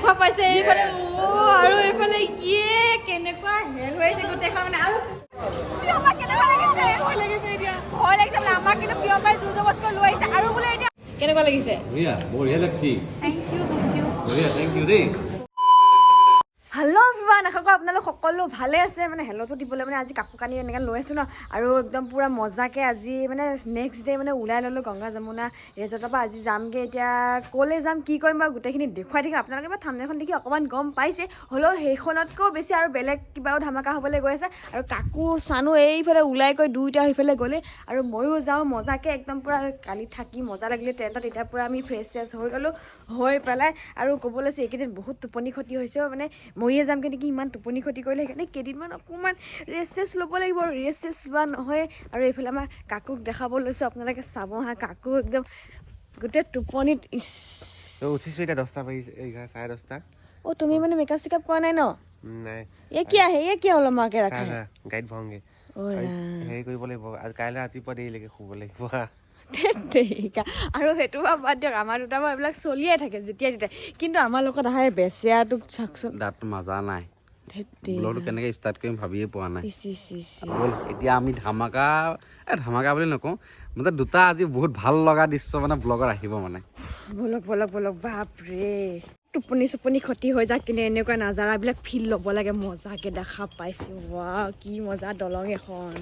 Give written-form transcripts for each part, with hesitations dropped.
দেখা পাইছে এইফালে আৰু এইফালে ইয়ে কেনেকুৱা হেল হৈছে গোটেইখন মানে আৰু প্ৰিয়মা কেনেকুৱা লাগিছে ভয় লাগিছে এতিয়া ভয় লাগিছে বোলে আমাক কিন্তু প্ৰিয়মাই জোৰজবৰদস্তি লৈ আহিছে আৰু বোলে এতিয়া কেনেকুৱা লাগিছে বঢ়িয়া লাগছি থেংক ইউ বঢ়িয়া থেংক ইউ দেই হেল্ল' এভৰিৱান আশা কৰোঁ আপোনালোক সকলো ভালে আছে মানে হেল্ল'টো দিবলৈ মানে আজি কাপোৰ কানি এনেকৈ লৈ আছোঁ ন আৰু একদম পূৰা মজাকৈ আজি মানে নেক্সট ডে মানে ওলাই ল'লোঁ গংগা যমুনা ৰিজৰ্টৰ পৰা আজি যামগৈ এতিয়া ক'লৈ যাম কি কৰিম বাৰু গোটেইখিনি দেখুৱাই থাকিম আপোনালোকে বা থাম্বনেইলখন দেখি অকণমান গম পাইছে হ'লেও সেইখনতকৈও বেছি আৰু বেলেগ কিবাও ধামাকা হ'বলৈ গৈ আছে আৰু কাকো চানো এইফালে ওলাই গৈ দুইটা সেইফালে গ'লে আৰু ময়ো যাওঁ মজাকৈ একদম পূৰা কালি থাকি মজা লাগিলে টেণ্টত এতিয়া পূৰা আমি ফ্ৰেছ চেছ হৈ গ'লোঁ হৈ পেলাই আৰু ক'বলৈ লৈছোঁ এইকেইদিন বহুত টোপনি ক্ষতি হৈছে মানে মৰিয়ে যামগৈ নেকি ইমান টোপনি ক্ষতি কৰিলে সেইকাৰণে কেইদিনমান অকণমান ৰেষ্ট চেষ্ট ল'ব লাগিব ৰেষ্ট চেষ্ট লোৱা নহয় আৰু এইফালে আমাৰ কাকুক দেখাব লৈছোঁ আপোনালোকে চাব হা কাকু একদম গোটেই টোপনিত উঠিছোঁ এতিয়া 10টা বাজিছে 10:30 অ' তুমি মানে মেকআপ চেকআপ কৰা নাই ন নাই এই কি আহে এই কি অলপমানকৈ ৰাখে গাইড ভংগে হেৰি কৰিব লাগিব আৰু কাইলৈ ৰাতিপুৱা দেৰিলৈকে শুব লাগিব ঠিক আৰু সেইটো বাৰু বাদ দিয়ক আমাৰ দুটা বাৰু এইবিলাক চলিয়ে থাকে যেতিয়া তেতিয়া কিন্তু আমাৰ লগত আহে বেচেৰাটোক চাওকচোন দাঁত মাজা নাই ব্লগটো কেনেকৈ ষ্টাৰ্ট কৰিম ভাবিয়ে পোৱা নাই এতিয়া আমি ধামাকা বুলি নকওঁ মানে দুটা আজি বহুত ভাল লগা দৃশ্য মানে ব্লগত আহিব মানে বলক বাপৰে টোপনি চোপনি ক্ষতি হৈ যাক কিন্তু এনেকুৱা নাজাৰাবিলাক ফিল ল'ব লাগে মজাকৈ দেখা পাইছোঁ ৱাও কি মজা দলং এখন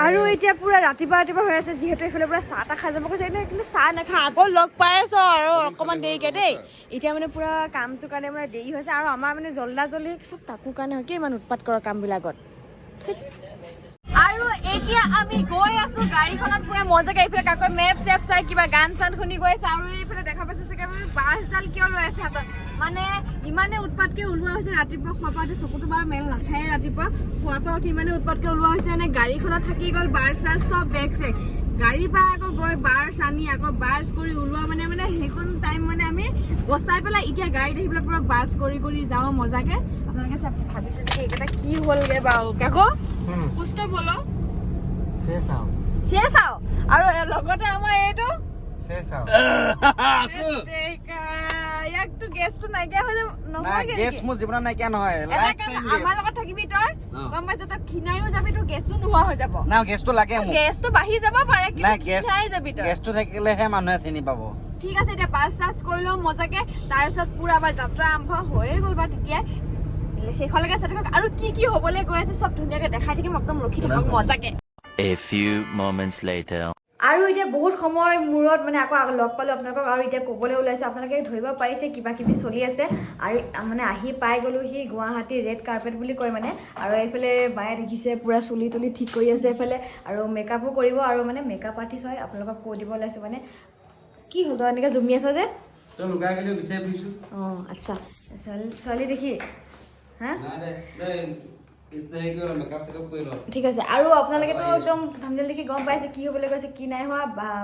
আৰু এতিয়া পুৰা ৰাতিপুৱা হৈ আছে যিহেতু এইফালে পুৰা চাহ তাহ খাই যাব কৈছে কিন্তু চাহ নাখা আকৌ লগ পাই আছো আৰু অকণমান দেৰিকৈ দেই এতিয়া মানে পুৰা কামটোৰ কাৰণে মানে দেৰি হৈছে আৰু আমাৰ মানে জল্দা জল্দি চব কাকোৰ কাৰণে হয় কি ইমান উৎপাত কৰা কামবিলাকত আৰু এতিয়া আমি গৈ আছো গাড়ীখনত পুৰা মজাকে এইফালে কাকৈ মেপ চেপ চাই কিবা গান চান শুনি গৈ আছে আৰু এইফালে দেখা পাইছে চাগে বাছডাল কিয় লৈ আছে হাতত মানে ইমানে উৎপাতকে ওলোৱা হৈছে ৰাতিপুৱা খোৱা পৰা চকুটো বাৰু মেল নাখায় ৰাতিপুৱা খোৱা পৰা উঠি ইমানে উৎপাতকে ওলোৱা হৈছে মানে গাড়ীখনত থাকি গ'ল বাৰ চাৰ চব বেগ চেগ গাড়ীৰ পৰা আকৌ গৈ বাৰ্ছ আনি আকৌ বাৰ্ছ কৰি ওলোৱা মানে সেইখন টাইম মানে আমি বচাই পেলাই এতিয়া গাড়ীত আহি পেলাই পুৰা বাৰ্ছ কৰি যাওঁ মজাকে আপোনালোকে চব ভাবিছে যে এইকেইটা কি হ'লগৈ বাৰু কাকো পুষ্ট বলো চাও আৰু লগতে আমাৰ এইটো ইয়াকতো গেছটো নাইকিয়া হৈ যাব নহয় গেছ মোৰ জীৱনত নাইকিয়া নহয় আমাৰ লগত থাকিবি তই গম পাইছ তই খিনাইও যাবি তোৰ গেছো নোহোৱা হৈ যাব না গেছটো লাগে মোক গেছটো বাঢ়ি যাব পাৰে কিন্তু খিনাই যাবি তই গেছটো থাকিলেহে মানুহে চিনি পাব ঠিক আছে এতিয়া বাছ চাছ কৰি লওঁ মজাকে তাৰপিছত পুৰা আমাৰ যাত্ৰা আৰম্ভ হৈয়ে গ'ল বাৰু তেতিয়া শেষলৈকে চাই থাকক আৰু কি হ'বলৈ গৈ আছে চব ধুনীয়াকে দেখাই থাকিম একদম ৰখি থাকক মজাকে A few moments later আৰু এতিয়া বহুত সময় মূৰত মানে আকৌ লগ পালোঁ আপোনালোকক আৰু এতিয়া ক'বলৈ ওলাইছোঁ আপোনালোকে ধৰিব পাৰিছে কিবা কিবি চলি আছে আৰু মানে আহি পাই গ'লোঁ সি গুৱাহাটী ৰেড কাৰ্পেট বুলি কয় মানে আৰু এইফালে বায়ে দেখিছে পূৰা চুলি তুলি ঠিক কৰি আছে এইফালে আৰু মেকআপো কৰিব আৰু মানে মেকআপ আৰ্টিষ্ট হয় আপোনালোকক কৈ দিব ওলাইছোঁ মানে কি হ'ল তই এনেকৈ জুমি আছ যে অঁ আচ্ছা ছোৱালী দেখি হা ঠিক আছে আৰু আপোনালোকেতো একদম থাম্বনেইল দেখি গম পাইছে কি হ'বলৈ গৈছে কি নাই হোৱা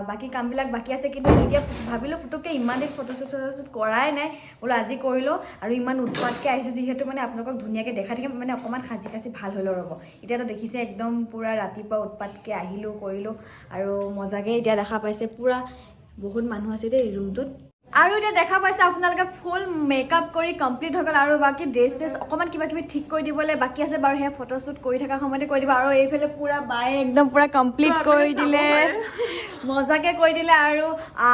বাকী কামবিলাক বাকী আছে কিন্তু এতিয়া ভাবিলোঁ পুতুককৈ ইমান দেৰি ফটোশ্বুট কৰাই নাই বোলো আজি কৰিলোঁ আৰু ইমান উৎপাতকৈ আহিছোঁ যিহেতু মানে আপোনালোকক ধুনীয়াকৈ দেখাই থাকিম মানে অকণমান সাজি কাচি ভাল হৈ লওঁ ৰ'ব এতিয়াতো দেখিছে একদম পূৰা ৰাতিপুৱা উৎপাতকৈ আহিলোঁ কৰিলোঁ আৰু মজাকৈ এতিয়া দেখা পাইছে পূৰা বহুত মানুহ আছে দেই ৰুমটোত আৰু এতিয়া দেখা পাইছে আপোনালোকে ফুল মেকআপ কৰি কমপ্লিট হৈ গ'ল আৰু বাকী ড্ৰেছ চেছ অকণমান কিবা কিবি ঠিক কৰি দিবলৈ বাকী আছে বাৰু সেয়া ফটোশ্বুট কৰি থকা সময়তে কৰি দিব আৰু এইফালে পূৰা বায়ে একদম পূৰা কমপ্লিট কৰি দিলে মজাকৈ কৰি দিলে আৰু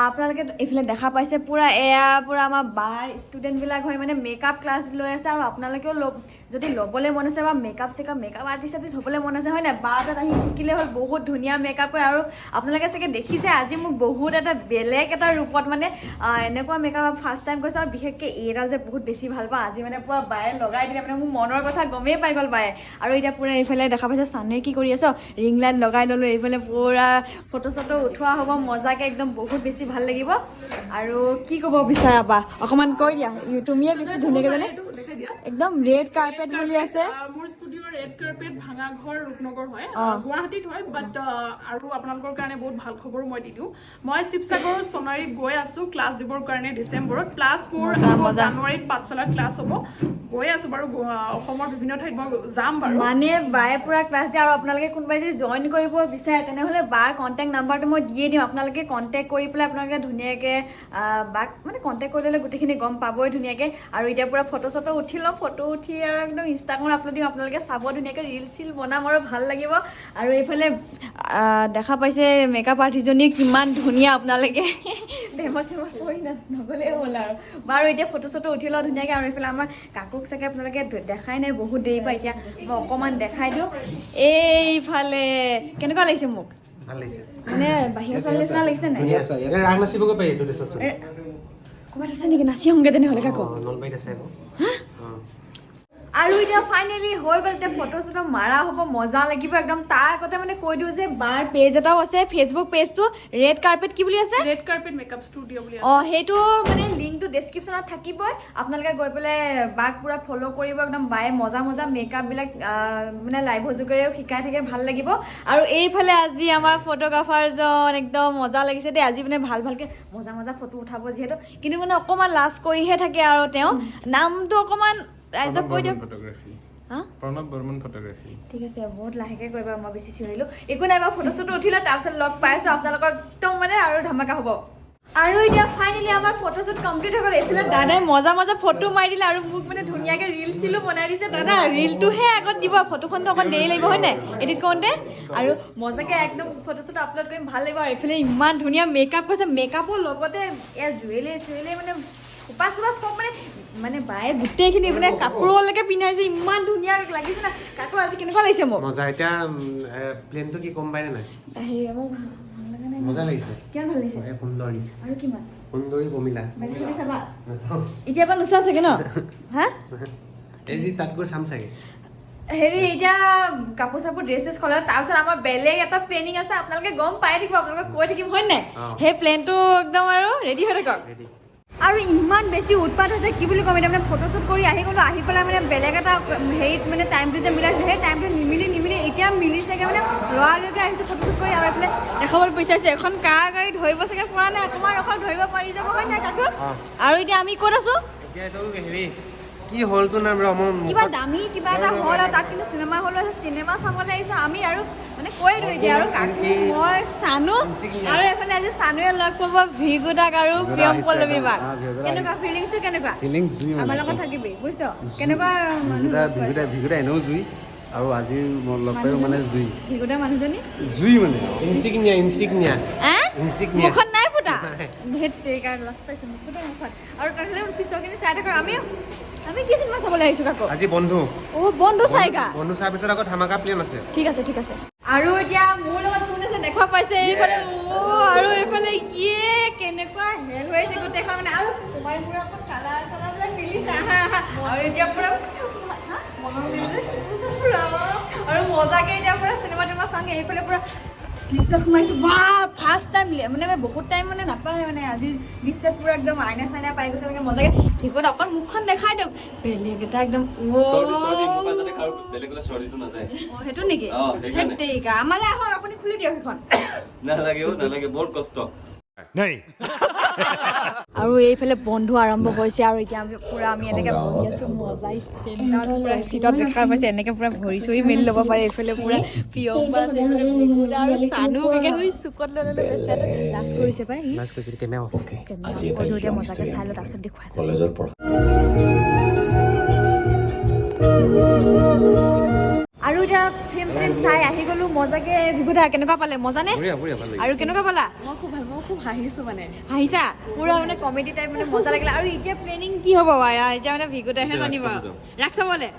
আপোনালোকে এইফালে দেখা পাইছে পূৰা এয়া পূৰা আমাৰ বাৰ ষ্টুডেণ্টবিলাক হৈ মানে মেকআপ ক্লাছ লৈ আছে আৰু আপোনালোকেও যদি ল'বলৈ মন আছে বা মেকআপ আৰ্টিষ্ট হ'বলৈ মন আছে হয় নাই বা তাত আহি শিকিলে হ'ল বহুত ধুনীয়া মেকআপ কৰে আৰু আপোনালোকে চাগে দেখিছে আজি মোক বহুত এটা বেলেগ এটা ৰূপত মানে এনেকুৱা মেকআপ ফাৰ্ষ্ট টাইম কৰিছোঁ আৰু বিশেষকৈ এইডাল যে বহুত বেছি ভাল পাওঁ আজি মানে পূৰা বায়ে লগাই দিলে মানে মোৰ মনৰ কথা গমেই পাই গ'ল বায়ে আৰু এতিয়া পূৰা এইফালে দেখা পাইছে চানুৱে কি কৰি আছ ৰিং লাইট লগাই ল'লোঁ এইফালে পূৰা ফটো চটো উঠোৱা হ'ব মজাকৈ একদম বহুত বেছি ভাল লাগিব আৰু কি ক'ব বিচাৰা বা অকণমান কৈ দিয়া তুমিয়ে বেছি ধুনীয়াকৈ জানে একদম ৰেড কাৰ্পেট বুলি আছে মোৰ ষ্টুডিঅ'ৰ ৰেড কাৰ্পেট ভাঙাঘৰ ৰূপনগৰ হয় গুৱাহাটীত হয় বাট আৰু আপোনালোকৰ কাৰণে বহুত ভাল খবৰ মই দি দিওঁ মই শিৱসাগৰ সোণাৰীত গৈ আছো ক্লাছ দিবৰ কাৰণে ডিচেম্বৰত প্লাছ মোৰ জানুৱাৰীত পাঠশালাত ক্লাছ হ'ব গৈ আছো বাৰু অসমৰ বিভিন্ন ঠাইত মই যাম বাৰু মানে বায়ে পুৰা ক্লাছ দিয়ে আৰু আপোনালোকে কোনোবাই যদি জইন কৰিব বিচাৰে তেনেহ'লে বাৰ কণ্টেক্ট নাম্বাৰটো মই দিয়ে দিম আপোনালোকে কণ্টেক্ট কৰি পেলাই আপোনালোকে ধুনীয়াকৈ বাক মানে কণ্টেক্ট কৰি ল'লে গোটেইখিনি গম পাবই ধুনীয়াকৈ আৰু এতিয়া পুৰা ফটো চটো উঠি ল'ম ফটো উঠি আৰু একদম ইনষ্টাগ্ৰামত আপলোড দিম আপোনালোকে চাব ধুনীয়াকৈ ৰিল চিল বনাম আৰু ভাল লাগিব আৰু এইফালে দেখা পাইছে মেকআপ আৰ্টিষ্টজনী কিমান ধুনীয়া আপোনালোকে বেমাৰ চেমাৰ কৰি নগ'লেই হ'ল আৰু বাৰু এতিয়া ফটো চটো উঠি লওঁ ধুনীয়াকৈ আৰু এইফালে আমাৰ কাকুক চাগে আপোনালোকে দেখাই নাই বহুত দেৰি পৰা এতিয়া মই অকণমান দেখাই দিওঁ এইফালে কেনেকুৱা লাগিছে মোক ভাল লাগিছে মানে বাহিৰৰ ছোৱালী নিচিনা লাগিছে নাই ৰাগ নাচিবগৈ পাৰি এইটো ড্ৰেছত ক'ৰবাত আছে নেকি নাচি আহোঁগৈ তেনেহ'লে কাকো নলবাৰীত আছে আকৌ আৰু এতিয়া ফাইনেলি হৈ গ'ল এতিয়া ফটো চটো মাৰা হ'ব মজা লাগিব একদম তাৰ আগতে মানে কৈ দিওঁ যে বাৰ পেজ এটাও আছে ফেচবুক পেজটো ৰেড কাৰ্পেট কি বুলি আছে ৰেড কাৰ্পেট মেকআপ ষ্টুডিঅ' বুলি সেইটো মানে লিংকটো ডেছক্ৰিপশ্যনত থাকিবই আপোনালোকে গৈ পেলাই বাক পুৰা ফ'ল' কৰিব একদম বায়ে মজা মজা মেকআপবিলাক মানে লাইভৰ যোগেৰেও শিকাই থাকে ভাল লাগিব আৰু এইফালে আজি আমাৰ ফটোগ্ৰাফাৰজন একদম মজা লাগিছে দেই আজি মানে ভালকৈ মজা মজা ফটো উঠাব যিহেতু কিন্তু মানে অকণমান লাজ কৰিহে থাকে আৰু তেওঁ নামটো অকণমান ৰাইজক কৈ দিয়ক প্ৰণৱ বৰ্মন ফটোগ্ৰাফী ঠিক আছে বহুত লাহেকৈ কৰিবা মই বেছি চিঞৰিলোঁ একো নাই মই ফটো চটো উঠিলোঁ তাৰপিছত লগ পাইছোঁ আপোনালোকক একদম মানে আৰু ধামাকা হ'ব আৰু এতিয়া ফাইনেলি আমাৰ ফটো শ্বুট কমপ্লিট হৈ গ'ল এইফালে দাদাই মজা মজা ফটো মাৰি দিলে আৰু মোক মানে ধুনীয়াকৈ ৰিল চিলো বনাই দিছে দাদা ৰিলটোহে আগত দিব ফটোখনটো অকণ দেৰি লাগিব হয় নাই এডিট কৰোঁতে আৰু মজাকৈ একদম ফটো শ্বুট আপলোড কৰিম ভাল লাগিব আৰু এইফালে ইমান ধুনীয়া মেকআপ কৰিছে মেকআপৰ লগতে জুৱেলাৰী মানে খোপা চোপা চব মানে বায়ে গোটেইখিনি মানে কাপোৰলৈকে পিন্ধাইছে ইমান ধুনীয়া লাগিছে না কাকো আজি কেনেকুৱা লাগিছে মোক মজা এতিয়া প্লেনটো কি কম পাইনে নাই মোক মজা লাগিছে কিমান ভাল লাগিছে সুন্দৰী আৰু কিমান সুন্দৰী কমিলা চাবা এতিয়া পৰা নোচোৱা চাগে ন হা এই তাত গৈ চাম চাগে হেৰি এতিয়া কাপোৰ চাপোৰ ড্ৰেছেছ সলালে তাৰপিছত আমাৰ বেলেগ এটা প্লেনিং আছে আপোনালোকে গম পাই থাকিব আপোনালোকে কৈ থাকিম হয় নাই সেই প্লেনটো একদম আৰু ৰেডি হৈ থাকক আৰু ইমান বেছি উৎপাত হৈছে কি বুলি ক'ম এতিয়া মানে ফটো শ্বুট কৰি আহি গ'লোঁ আহি পেলাই মানে বেলেগ এটা হেৰিত মানে টাইমটো যে মিলাইছোঁ সেই টাইমটো নিমিলি এতিয়া মিলিছেগৈ মানে লৰালৈকে আহিছোঁ ফটো শ্বুট কৰি আৰু এইফালে দেখাবলৈ বিচাৰিছোঁ এখন কাৰ গাড়ী ধৰিব চাগে পৰা নাই অকণমান ৰখাত ধৰিব পাৰি যাব হয় নাই কাকু আৰু এতিয়া আমি ক'ত আছোঁ এতিয়া এইটো হেৰি কি হলটো নাম কিবা দামী কিবা এটা হল আৰু তাত কিন্তু চিনেমা হল আছে চিনেমা চাবলৈ আহিছোঁ আমি আৰু মানে কৈ দিওঁ এতিয়া আৰু কাকু মই চানু আৰু এইফালে আজি চানুৱে লগ পাব ভিগুদাক আৰু প্ৰিয়ম পল্লৱী বাক কেনেকুৱা ফিলিংছটো কেনেকুৱা আমাৰ লগত থাকিবি বুজিছ কেনেকুৱা ভিগুদা এনেও জুই আৰু আজি মই লগ পাইও মানে জুই ভিগুদা মানুহজনী জুই মানে ইনচিগনিয়া মুখত নাই ফুটা লাজ পাইছোঁ মুখতে মুখত আৰু তাৰপিছত পিছৰখিনি চাই থাকক আমি কি চিনেমা চাবলৈ আহিছোঁ কাকু আজি বন্ধু বন্ধু চাইগা বন্ধু চাই পিছত আকৌ ধামাকা প্লেন আছে ঠিক আছে আৰু এতিয়া মোৰ লগত কোন আছে দেখা পাইছে এইফালে আৰু এইফালে কেনেকুৱা হেল হৈ আছে গোটেইখন মানে আৰু তোমাৰ পুৰা অকণ কালাৰ চালাৰবিলাক মিলিছে আৰু এতিয়া পুৰা আৰু মজাকৈ এতিয়া পুৰা চিনেমা টিনেমা চাওঁগৈ এইফালে পুৰা লিফ্টত সোমাইছোঁ বা ফাৰ্ষ্ট টাইম মানে বহুত টাইম মানে নাপায় মানে আজি লিফ্টত পুৰা একদম আইনা চাইনা পাই গৈছে এনেকৈ মজাকৈ লিফ্টত অকণ মুখখন দেখাই দিয়ক বেলেগ এটা একদম সেইটো নেকি সেইটেইকা আমালৈ আহক আপুনি খুলি দিয়ক সেইখন নালাগে বৰ কষ্ট আৰু এইফালে বন্ধু আৰম্ভ হৈছে আৰু এতিয়া আমি এনেকৈ বহি আছোঁ মজা ষ্টেণ্ডত পুৰা চিটত দেখা পাইছে এনেকৈ পুৰা ভৰি চৰি মেলি ল'ব পাৰে এইফালে পুৰা প্ৰিয়ম আছে এইফালে ভিগুদা আৰু চানু বেগেন চুকত লৈ বেছি লাজ কৰিছে পাই এতিয়া মজাকৈ চাই লওঁ তাৰপিছত দেখুৱাইছোঁ আৰু এতিয়া ফিল্ম চাই আহি গ'লো মজাকে ভিগুদা কেনেকুৱা পালে মজানে আৰু কেনেকুৱা পালা মই খুব হাঁহিছোঁ মানে হাঁহিছা পুৰা মানে কমেডি টাইপ মানে মজা লাগিলে আৰু এতিয়া প্লেনিং কি হ'ব এতিয়া মানে ভিগুদাহে জানিব ৰাস চাবলৈ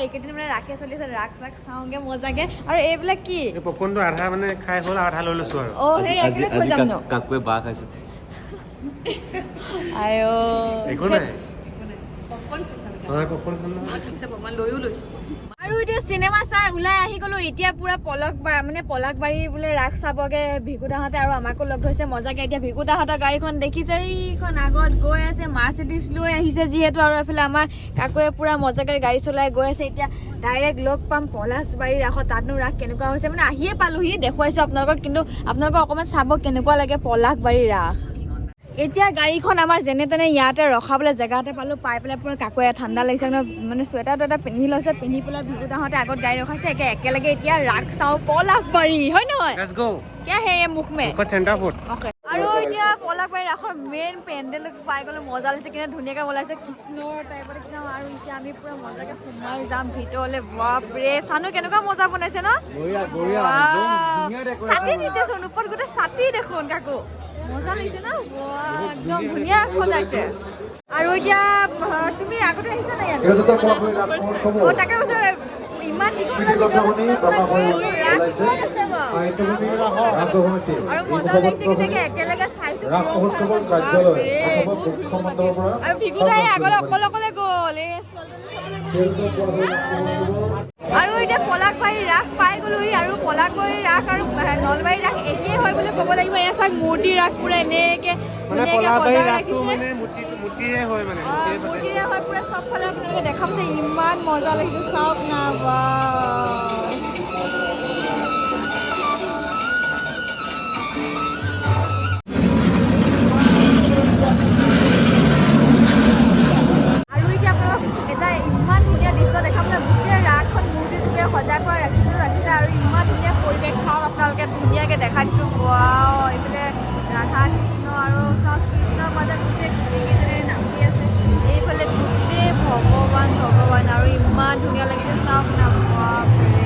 এইকেইদিন মানে ৰাসে চলি আছে ৰাস চাওঁগে মজাকে আৰু এইবিলাক কি পপকৰ্ণটো আধা মানে খাই হ'ল আধা লৈ লৈছোঁ আৰু সেই একেলগে থৈ যাম ন কাকুৱে বাহ খাইছে একো নাই পপকৰ্ণ হয় পপকৰ্ন খাম নহয় ঠিক আছে মই লৈও লৈছোঁ আৰু এতিয়া চিনেমা চাই ওলাই আহি গলো এতিয়া পুৰা পলাকবাৰী বোলে ৰাস চাবগে ভিকুদাহঁতে আৰু আমাকো লগ ধৰিছে মজাকে এতিয়া ভিকুদাহঁতৰ গাড়ীখন দেখিছে এইখন আগত গৈ আছে মাৰ্চিডিজ লৈ আহিছে যিহেতু আৰু এইফালে আমাৰ কাকুৱে পুৰা মজাকে গাড়ী চলাই গৈ আছে এতিয়া ডাইৰেক্ট লগ পাম পলাশবাৰী ৰাসত তাতনো ৰাস কেনেকুৱা হৈছে মানে আহিয়ে পালোহি দেখুৱাইছো আপোনালোকক কিন্তু আপোনালোকক অকণমান চাব কেনেকুৱা লাগে পলাশবাৰী ৰাস এতিয়া গাড়ীখন আমাৰ যেনে তেনে ইয়াতে ৰখাবলৈ জেগা এটা পালোঁ পাই পেলাই পুৰা কাকুৱে ঠাণ্ডা লাগিছে মানে চুৱেটাৰটো এটা পিন্ধি লৈছে পিন্ধি পেলাই ভিকুদাহঁতে আগত গাড়ী ৰখাইছে একেলগে এতিয়া ৰাস চাওঁ পলাশবাৰী হয় নহয় লেটছ গো কিয় হে মুখ মে চেণ্টাৰ ফুড আৰু এতিয়া পলাশবাৰী ৰাসৰ মেইন পেণ্ডেল পাই গ'লে মজা লাগিছে কিনে ধুনীয়াকৈ বনাইছে কৃষ্ণৰ টাইপত একদম আৰু এতিয়া আমি পুৰা মজাকৈ সোমাই যাম ভিতৰলৈ বাপৰে চানো কেনেকুৱা মজা বনাইছে ন ছাতি দিছেচোন ওপৰত গোটেই ছাতি দেখোন কাকু মজা লাগিছে ন একদম ধুনীয়া সজাইছে আৰু এতিয়া তুমি আগতে আহিছা নাই তাকে কৈছো ইমান আৰু মজা লাগিছে কিন্তু একেলগে চাইছো আৰু ভিকুদাই আগলে অকলে গ'ল আৰু এতিয়া পলাশবাৰী ৰাস পাই গ'লোহি আৰু পলাশবাৰী ৰাস আৰু নলবাৰী ৰাস একেই হয় বুলি ক'ব লাগিব এয়া চাওক মূৰ্তি ৰাস পুৰা এনেকে সজাই ৰাখিছে মূৰ্তিৰে হয় পুৰা চবফালে আপোনালোকে দেখা পাইছে ইমান মজা লাগিছে চাওক না আৰু এতিয়া আপোনালোক এটা ইমান ধুনীয়া দৃশ্য দেখা পালে গোটেই ৰাসখন মূৰ্তি যুগে সজাই পৰা ৰাখিছে আৰু ইমান ধুনীয়া পৰিৱেশ চাওক আপোনালোকে ধুনীয়াকৈ দেখাই দিছোঁ এইফালে ৰাধা কৃষ্ণ আৰু চব কৃষ্ণৰ মাজত গোটেই গোপীকেইজনী নাচি আছে এইফালে গোটেই ভগৱান আৰু ইমান ধুনীয়া লাগিছে চাওক না বাপৰে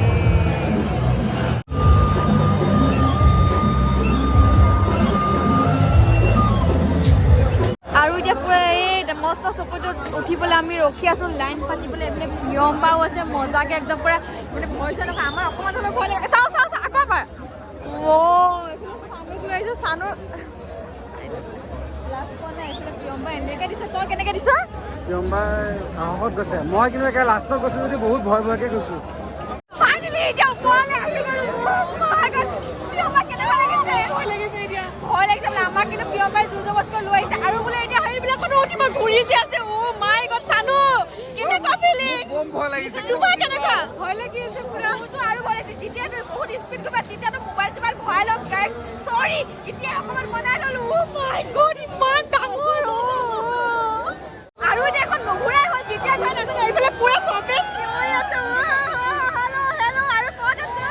আৰু এতিয়া পুৰা এই মস্ত চকুটোত উঠিবলৈ আমি ৰখি আছো লাইন পাতিবলৈ এইফালে প্ৰিয়ম্বাও আছে মজাকে একদম পুৰা মানে ভয় চয় নহয় আমাৰ অকণমান হ'লেও ভয় লাগে চাওঁ আকৌ এবাৰ চানুক লৈ আহিছো চানুৰ লাষ্ট পোৱা নাই এইফালে প্ৰিয়ম্বা এনেকৈ দিছে তই কেনেকৈ দিছ প্ৰিয়ম্বাই সাহসত গৈছে মই কিন্তু একে লাষ্টত গৈছোঁ যদি বহুত ভয়কৈ গৈছোঁ ফাইনেলি এতিয়া ওপৰলৈ আহি গ'লো প্ৰিয়ম্বা কেনেকুৱা লাগিছে ভয় লাগিছে বোলে আমাক কিন্তু প্ৰিয়ম্বাই জোৰজবৰদস্তি লৈ আহিছে আৰু বোলে এতিয়া সেইবিলাকতো উঠিব ঘূৰি যে আছে মাই গড চানো কেনেকুৱা ফিলিং ভয় লাগিছে তোমাৰ কেনেকুৱা ভয় লাগি আছে পুৰা আৰু ভয় লাগিছে যেতিয়া তুমি বহুত স্পীড কৰিবা তেতিয়াতো মোবাইল ভৰাই ল'ম গাইজ চৰি এতিয়া অকণমান বনাই ল'লো মাই গড ইমান ডাঙৰ আৰু এতিয়া এখন নুঘূৰাই হ'ল যেতিয়া গৈ নাজানো এইফালে পুৰা চবে চিঞৰি আছে হেল্ল' আৰু ক'ত আছে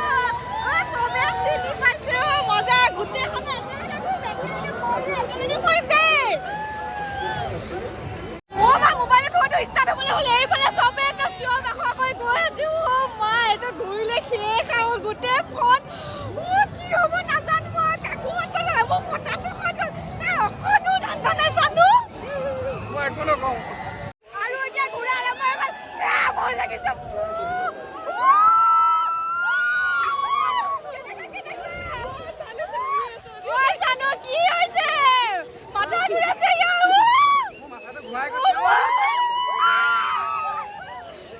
চবে চিনি পাইছে মজা গোটেইখনে একেলগে কৰিম দেই মোবাইলত ফটো ষ্টাৰ্ট হ'বলৈ হ'লে এইফালে চবে এটা চিঞৰ বাখৰ কৰি গৈ আছো এইটো ঘূৰিলে শেষ আৰু গোটেই ফোন কি হ'ব নাজানো মই কাকোত গ'লে মোক ফটাফট অকণো ধান্দা নাই চানো আৰু এতিয়া ঘূৰা আৰম্ভ হৈ গ'ল ভয় লাগিছে কি হৈছে মাথা ঘূৰাইছে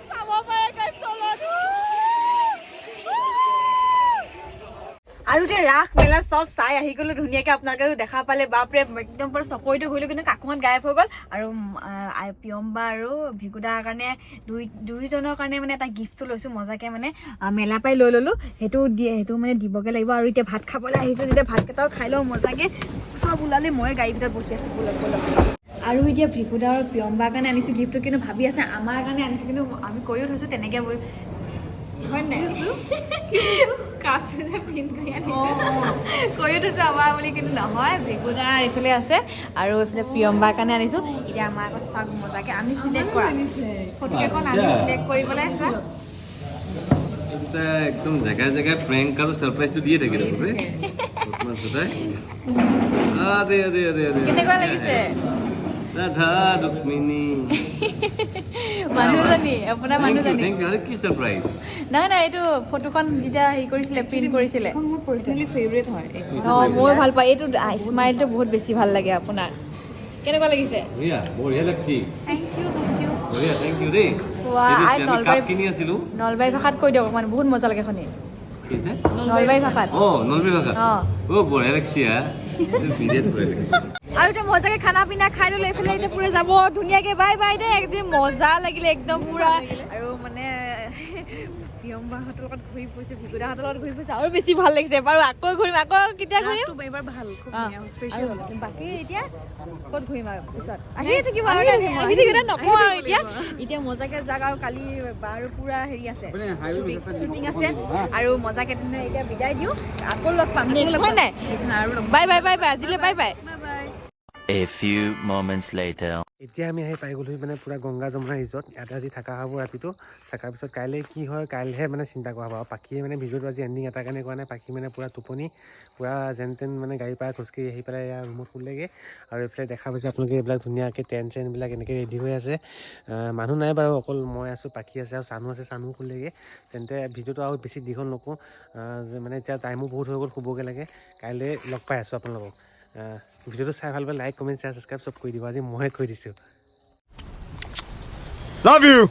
চাব পাৰে আৰু এতিয়া ৰাস মেলা চব চাই আহি গ'লো ধুনীয়াকৈ আপোনালোকেও দেখা পালে বাপৰে একদম পুৰা চকৰিটো ঘূৰিলোঁ কিন্তু কাকুমান গায়ব হৈ গ'ল আৰু প্ৰিয়ম্বা আৰু ভিকুদাৰ কাৰণে দুইজনৰ কাৰণে মানে এটা গিফ্টটো লৈছোঁ মজাকৈ মানে মেলা পাই লৈ ল'লোঁ সেইটো মানে দিবগৈ লাগিব আৰু এতিয়া ভাত খাবলৈ আহিছোঁ যেতিয়া ভাতকেইটাও খাই লওঁ মজাকৈ চব ওলালে মই গাড়ীৰ ভিতৰত বহি আছোঁ বলক আৰু এতিয়া ভিকুদা আৰু প্ৰিয়ম্বাৰ কাৰণে আনিছোঁ গিফ্টটো কিন্তু ভাবি আছে আমাৰ কাৰণে আনিছোঁ কিন্তু আমি কৰিও থৈছোঁ তেনেকৈ হয় নাই কাপটো যে প্ৰিণ্ট কৰি কৰিও থৈছোঁ আমাৰ বুলি কিন্তু নহয় ভিকুদা এইফালে আছে আৰু এইফালে প্ৰিয়ম্বাৰ কাৰণে আনিছোঁ এতিয়া আমাৰ আকৌ চাওক মজাকৈ আমি চিলেক্ট কৰা ফটোকেইখন আমি চিলেক্ট কৰি পেলাই চাওক একদম জেগাই প্ৰেংক আৰু সাৰপ্ৰাইজটো দিয়ে থাকে কেনেকুৱা লাগিছে ৰাধা ৰুক্মিণী মানুহজনী আপোনাৰ মানুহজনী কি সাৰপ্ৰাইজ নাই এইটো ফটোখন যেতিয়া হেৰি কৰিছিলে প্ৰিণ্ট কৰিছিলে মোৰ পাৰ্চনেলি ফেভৰেট হয় মই ভাল পাওঁ এইটো স্মাইলটো বহুত বেছি ভাল লাগে আপোনাৰ কেনেকুৱা লাগিছে বঢ়িয়া লাগছি থেংক ইউ বঢ়িয়া থেংক ইউ দেই আমি কাপ কিনি আছিলো নলবাৰী ভাষাত কৈ দিয়ক অকমান বহুত মজা লাগে শুনি কি আছে নলবাৰী ভাষাত নলবাৰী ভাষা বঢ়িয়া লাগছি বিৰাট বঢ়িয়া লাগছি আৰু এতিয়া মজাকে খানা পিনা খাই ললো এইফালে এতিয়া পুৰা যাব ধুনীয়াকে বাই বাই দেই একদম মজা লাগিলে একদম পুৰা আৰু মানে প্ৰিয়ম বাহঁতৰ লগত ঘূৰি ফুৰিছো ভিকুদাহঁতৰ লগত ঘূৰি ফুৰিছো আৰু বেছি ভাল লাগিছে বাৰু আকৌ ঘূৰিম আকৌ কেতিয়া ঘূৰিম এইবাৰ ভাল খুব আৰু বাকী এতিয়া ক'ত ঘূৰিম আৰু পিছত আহিয়ে থাকিব আৰু আহি থাকিলে নকওঁ আৰু এতিয়া মজাকে যাক আৰু কালি আৰু পুৰা হেৰি আছে শ্বুটিং আছে আৰু মজাকে তেনে এতিয়া বিদায় দিওঁ আকৌ লগ পাম নেক্সট হয় নাই বাই বাই বাই বাই আজিলৈ bye bye A few moments later. এতিয়া আমি আহি পাই গ'লোহি মানে পূৰা গংগা যমুনা ৰিজৰ্ট ইয়াতে আজি থকা হ'ব ৰাতিটো থকাৰ পিছত কাইলৈ কি হয় কাইলৈহে মানে চিন্তা কৰা হ'ব আৰু পাখিয়ে মানে ভিডিঅ'টো আজি এণ্ডিং এটা কাৰণে কৰা নাই পাখি মানে পূৰা টোপনি পূৰা যেন তেন মানে গাড়ীৰ পৰা খোজকাঢ়ি আহি পেলাই ইয়াৰ ৰুমত শুলেগৈ আৰু এইফালে দেখা পাইছে আপোনালোকে এইবিলাক ধুনীয়াকৈ টেণ্ট চেণ্টবিলাক এনেকৈ ৰেডি হৈ আছে মানুহ নাই বাৰু অকল মই আছোঁ পাখি আছে আৰু চানু আছে চানু শুলেগৈ তেন্তে ভিডিঅ'টো আৰু বেছি দীঘল নকৰোঁ মানে এতিয়া টাইমো বহুত হৈ গ'ল শুবগৈ লাগে কাইলৈ লগ পাই আছোঁ আপোনালোকক ভিডিঅ'টো চাই ভাল পালে লাইক কমেণ্ট শ্বেয়াৰ ছাবস্ক্ৰাইব চব কৰি দিব আজি ময়ে কৈ দিছোঁ Love you!